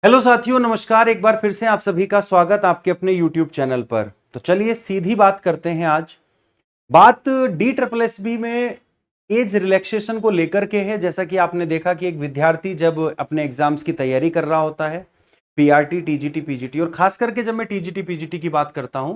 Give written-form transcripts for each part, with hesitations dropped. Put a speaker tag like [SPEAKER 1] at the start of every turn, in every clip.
[SPEAKER 1] Hello साथियों, नमस्कार। एक बार फिर से आप सभी का स्वागत आपके अपने YouTube चैनल पर। तो चलिए सीधी बात करते हैं। आज बात डी ट्रिपल एस बी में एज रिलैक्सेशन को लेकर के है। जैसा कि आपने देखा कि एक विद्यार्थी जब अपने एग्जाम्स की तैयारी कर रहा होता है, पीआरटी, टीजीटी, पीजीटी, और खास करके जब मैं टीजीटी पीजीटी की बात करता हूं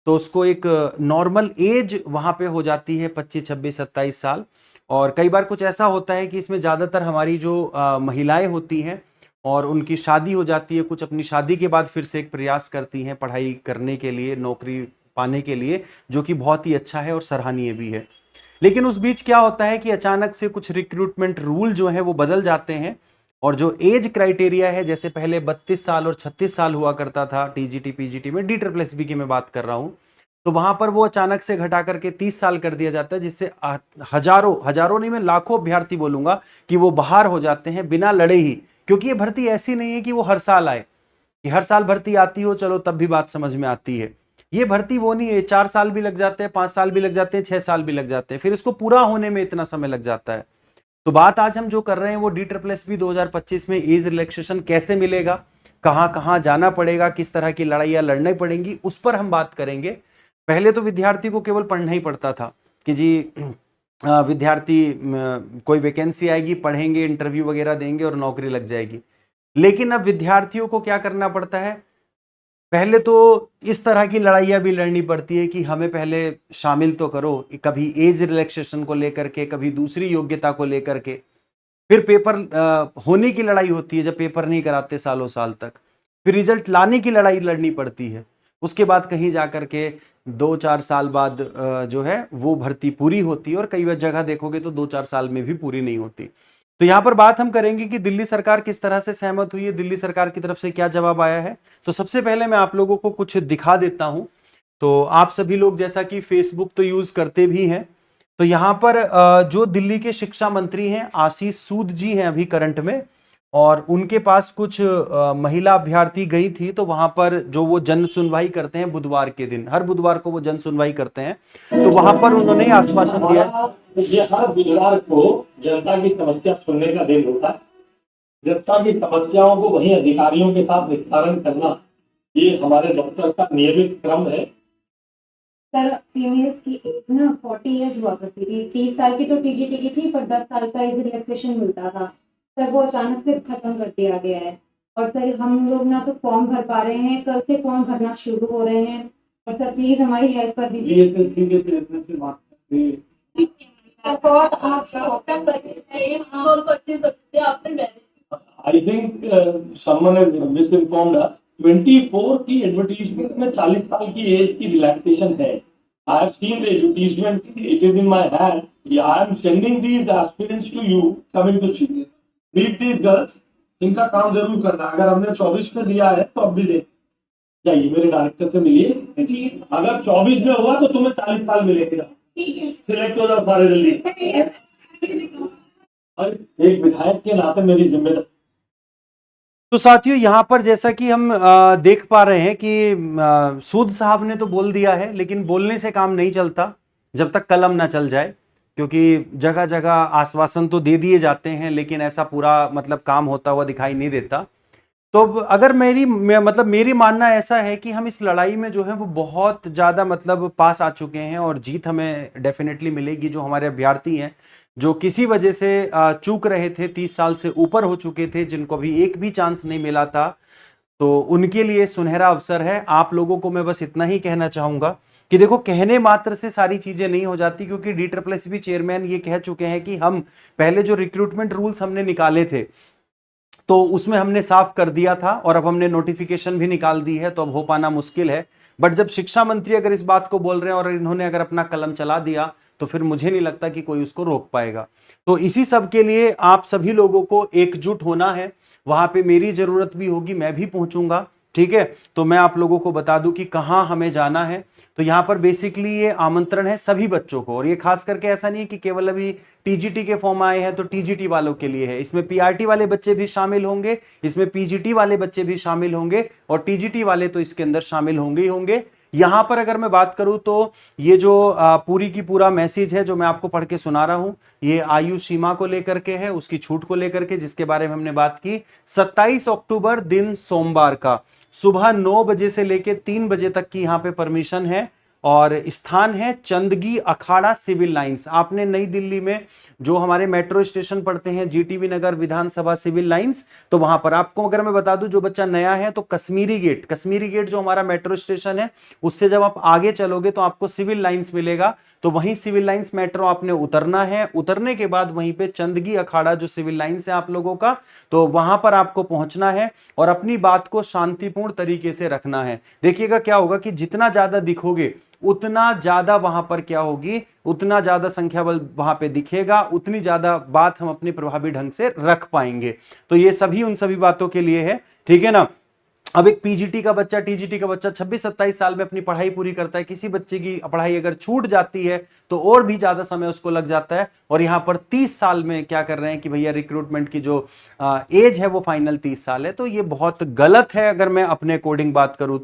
[SPEAKER 1] तो उसको एक नॉर्मल एज वहां पे हो जाती है 25, 26, 27 साल। और कई बार कुछ ऐसा होता है कि इसमें ज्यादातर हमारी जो महिलाएं होती हैं और उनकी शादी हो जाती है, कुछ अपनी शादी के बाद फिर से एक प्रयास करती हैं पढ़ाई करने के लिए, नौकरी पाने के लिए, जो कि बहुत ही अच्छा है और सराहनीय भी है। लेकिन उस बीच क्या होता है कि अचानक से कुछ रिक्रूटमेंट रूल जो है वो बदल जाते हैं, और जो एज क्राइटेरिया है, जैसे पहले 32 साल और 36 साल हुआ करता था टीजीटी पीजीटी में, डी ट्रिपल एस बी की मैं बात कर रहा हूं, तो वहां पर वो अचानक से घटा करके 30 साल कर दिया जाता है, जिससे हजारों हजारों नहीं, मैं लाखों अभ्यर्थी बोलूंगा कि वो बाहर हो जाते हैं बिना लड़े ही। क्योंकि ये भर्ती ऐसी नहीं है कि वो हर साल आए, कि हर साल भर्ती आती हो, चलो तब भी बात समझ में आती है। ये भर्ती वो नहीं है, 4 साल भी लग जाते हैं, 5 साल भी लग जाते हैं, 6 साल भी लग जाते हैं, फिर इसको पूरा होने में इतना समय लग जाता है। तो बात आज हम जो कर रहे हैं वो डी ट्रिपल एस बी 2025 में एज रिलैक्सेशन कैसे मिलेगा, कहां कहां जाना पड़ेगा, किस तरह की लड़ाइयां लड़नी पड़ेंगी, उस पर हम बात करेंगे। पहले तो विद्यार्थी को केवल पढ़ना ही पड़ता था कि जी विद्यार्थी कोई वैकेंसी आएगी, पढ़ेंगे, इंटरव्यू वगैरह देंगे और नौकरी लग जाएगी। लेकिन अब विद्यार्थियों को क्या करना पड़ता है? पहले तो इस तरह की लड़ाइयां भी लड़नी पड़ती है कि हमें पहले शामिल तो करो, कभी एज रिलैक्सेशन को लेकर के, कभी दूसरी योग्यता को लेकर के। फिर पेपर होने की लड़ाई होती है, जब पेपर नहीं कराते सालों साल तक। फिर रिजल्ट लाने की लड़ाई लड़नी पड़ती है। उसके बाद कहीं जाकर के 2-4 साल बाद जो है वो भर्ती पूरी होती है, और कई बार जगह देखोगे तो 2-4 साल में भी पूरी नहीं होती। तो यहां पर बात हम करेंगे कि दिल्ली सरकार किस तरह से सहमत हुई है, दिल्ली सरकार की तरफ से क्या जवाब आया है। तो सबसे पहले मैं आप लोगों को कुछ दिखा देता हूं। तो आप सभी लोग जैसा कि फेसबुक तो यूज करते भी हैं, तो यहां पर जो दिल्ली के शिक्षा मंत्री हैं आशीष सूद जी हैं अभी करंट में, और उनके पास कुछ महिला अभ्यर्थी गई थी। तो वहां पर जो वो जन सुनवाई करते हैं बुधवार के दिन, हर बुधवार को वो जन सुनवाई करते हैं, तो वहां पर उन्होंने आश्वासन दिया।
[SPEAKER 2] ये हर बुधवार को जनता की समस्या सुनने का दिन होता है। जनता की समस्याओं को वही अधिकारियों के साथ निस्तारण करना, ये हमारे दफ्तर का नियमित क्रम है।
[SPEAKER 3] सर, फीमेल्स की एज ना 40 ईयर्स हुआ करती थी। 30 साल की तो टीजीटी की थी, पर 10 साल का एज रिलैक्सेशन मिलता था। सर, वो अचानक से खत्म कर दिया गया है। और सर, हम लोग ना तो फॉर्म भर पा रहे हैं, कल से फॉर्म भरना शुरू हो रहे हैं। और सर, प्लीज हमारी हेल्प कर दीजिए।
[SPEAKER 2] I think someone has misinformed us. 24 की एडवर्टीजमेंट में 40 साल की एज की रिलैक्सेशन है। I have seen the advertisement. It is in my hand. I am sending these aspirants to you coming to see. Meet these girls. इनका काम जरूर करना। अगर हमने 24 में दिया है तो अब भी दे जाइए, मेरे डायरेक्टर से मिलिए। अगर 24 में हुआ तो तुम्हें 40 साल मिलेगा। सिलेक्ट हो जाओ सारे जल्दी। एक विधायक के नाते मेरी जिम्मेदारी।
[SPEAKER 1] तो साथियों, यहां पर जैसा कि हम देख पा रहे हैं कि सूद साहब ने तो बोल दिया है, लेकिन बोलने से काम नहीं चलता जब तक कलम ना चल जाए। क्योंकि जगह जगह आश्वासन तो दे दिए जाते हैं, लेकिन ऐसा पूरा मतलब काम होता हुआ दिखाई नहीं देता। तो अगर मतलब मेरी मानना ऐसा है कि हम इस लड़ाई में जो है वो बहुत ज्यादा मतलब पास आ चुके हैं, और जीत हमें डेफिनेटली मिलेगी। जो हमारे अभ्यर्थी हैं, जो किसी वजह से चूक रहे थे, 30 साल से ऊपर हो चुके थे, जिनको भी एक भी चांस नहीं मिला था, तो उनके लिए सुनहरा अवसर है। आप लोगों को मैं बस इतना ही कहना चाहूंगा कि देखो, कहने मात्र से सारी चीजें नहीं हो जाती। क्योंकि D triple S B chairman ये कह चुके हैं कि हम पहले जो रिक्रूटमेंट रूल्स हमने निकाले थे, तो उसमें हमने साफ कर दिया था, और अब हमने नोटिफिकेशन भी निकाल दी है, तो अब हो पाना मुश्किल है। बट जब शिक्षा मंत्री अगर इस बात को बोल रहे हैं और इन्होंने अगर अपना कलम चला दिया, तो फिर मुझे नहीं लगता कि कोई उसको रोक पाएगा। तो इसी सब के लिए आप सभी लोगों को एकजुट होना है। वहां पे मेरी जरूरत भी होगी, मैं भी पहुंचूंगा। ठीक है, तो मैं आप लोगों को बता दूं कि कहां हमें जाना है। तो यहां पर बेसिकली ये आमंत्रण है सभी बच्चों को, और ये खास करके ऐसा नहीं है कि केवल अभी टीजीटी के फॉर्म आए हैं तो टीजीटी वालों के लिए है। इसमें पीआरटी वाले बच्चे भी शामिल होंगे, इसमें पीजीटी वाले बच्चे भी शामिल होंगे, और टीजीटी वाले तो इसके अंदर शामिल होंगे ही होंगे। यहां पर अगर मैं बात करूं तो ये जो पूरी की पूरा मैसेज है जो मैं आपको पढ़ के सुना रहा हूं, ये आयु सीमा को लेकर के है, उसकी छूट को लेकर के, जिसके बारे में हमने बात की। 27 अक्टूबर दिन सोमवार का सुबह 9 बजे से लेकर 3 बजे तक की यहां पे परमिशन है, और स्थान है चंदगी अखाड़ा सिविल लाइंस। आपने नई दिल्ली में जो हमारे मेट्रो स्टेशन पड़ते हैं, जीटीबी नगर विधानसभा सिविल लाइंस, तो वहां पर आपको अगर मैं बता दूं, जो बच्चा नया है तो कश्मीरी गेट जो हमारा मेट्रो स्टेशन है, उससे जब आप आगे चलोगे तो आपको सिविल लाइंस मिलेगा। तो वहीं सिविल लाइंस मेट्रो आपने उतरना है। उतरने के बाद वहीं पे चंदगी अखाड़ा जो सिविल लाइंस है आप लोगों का, तो वहां पर आपको पहुंचना है और अपनी बात को शांतिपूर्ण तरीके से रखना है। देखिएगा क्या होगा कि जितना ज्यादा दिखोगे उतना ज्यादा वहां पर क्या होगी, उतना ज्यादा संख्या बल वहां पे दिखेगा, उतनी ज्यादा बात हम अपने प्रभावी ढंग से रख पाएंगे। तो ये सभी उन सभी बातों के लिए है, ठीक है ना। अब एक पीजीटी का बच्चा, टीजीटी का बच्चा 26-27 साल में अपनी पढ़ाई पूरी करता है, किसी बच्चे की पढ़ाई अगर छूट जाती है तो और भी ज्यादा समय उसको लग जाता है। और यहां पर 30 साल में क्या कर रहे हैं कि भैया रिक्रूटमेंट की जो एज है वो फाइनल 30 साल है, तो ये बहुत गलत है अगर मैं अपने अकॉर्डिंग बात करूं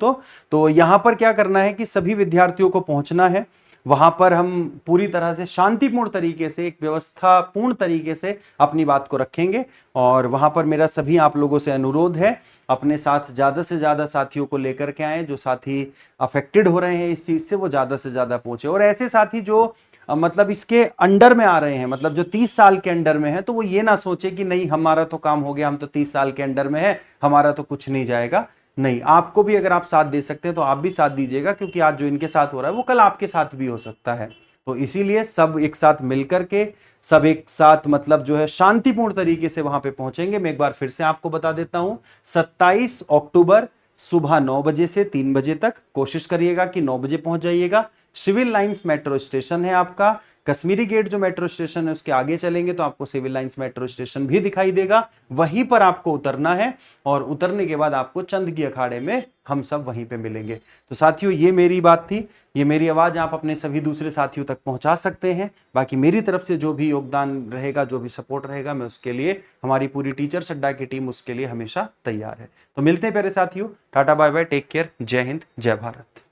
[SPEAKER 1] तो यहां पर क्या करना है कि सभी विद्यार्थियों को पहुंचना है। वहां पर हम पूरी तरह से शांतिपूर्ण तरीके से, एक व्यवस्थापूर्ण तरीके से अपनी बात को रखेंगे। और वहां पर मेरा सभी आप लोगों से अनुरोध है, अपने साथ ज्यादा से ज्यादा साथियों को लेकर के आए। जो साथी अफेक्टेड हो रहे हैं इस चीज से, वो ज्यादा से ज्यादा पहुंचे। और ऐसे साथी जो मतलब इसके अंडर में आ रहे हैं, मतलब जो 30 साल के अंडर में है, तो वो ये ना सोचे कि नहीं हमारा तो काम हो गया, हम तो 30 साल के अंडर में है, हमारा तो कुछ नहीं जाएगा। नहीं, आपको भी अगर आप साथ दे सकते हैं तो आप भी साथ दीजिएगा, क्योंकि आज जो इनके साथ हो रहा है वो कल आपके साथ भी हो सकता है। तो इसीलिए सब एक साथ मिलकर के, सब एक साथ मतलब जो है शांतिपूर्ण तरीके से वहां पे पहुंचेंगे। मैं एक बार फिर से आपको बता देता हूं, 27 अक्टूबर सुबह 9 बजे से 3 बजे तक कोशिश करिएगा कि 9 बजे पहुंच जाइएगा। सिविल लाइंस मेट्रो स्टेशन है आपका, कश्मीरी गेट जो मेट्रो स्टेशन है उसके आगे चलेंगे तो आपको सिविल लाइंस मेट्रो स्टेशन भी दिखाई देगा, वहीं पर आपको उतरना है। और उतरने के बाद आपको चंदगी अखाड़े में हम सब वहीं पे मिलेंगे। तो साथियों, ये मेरी बात थी, ये मेरी आवाज आप अपने सभी दूसरे साथियों तक पहुंचा सकते हैं। बाकी मेरी तरफ से जो भी योगदान रहेगा, जो भी सपोर्ट रहेगा, मैं उसके लिए, हमारी पूरी टीचर्स अड्डा की टीम उसके लिए हमेशा तैयार है। तो मिलते हैं प्यारे साथियों, tata bye bye, take care, जय हिंद, जय भारत।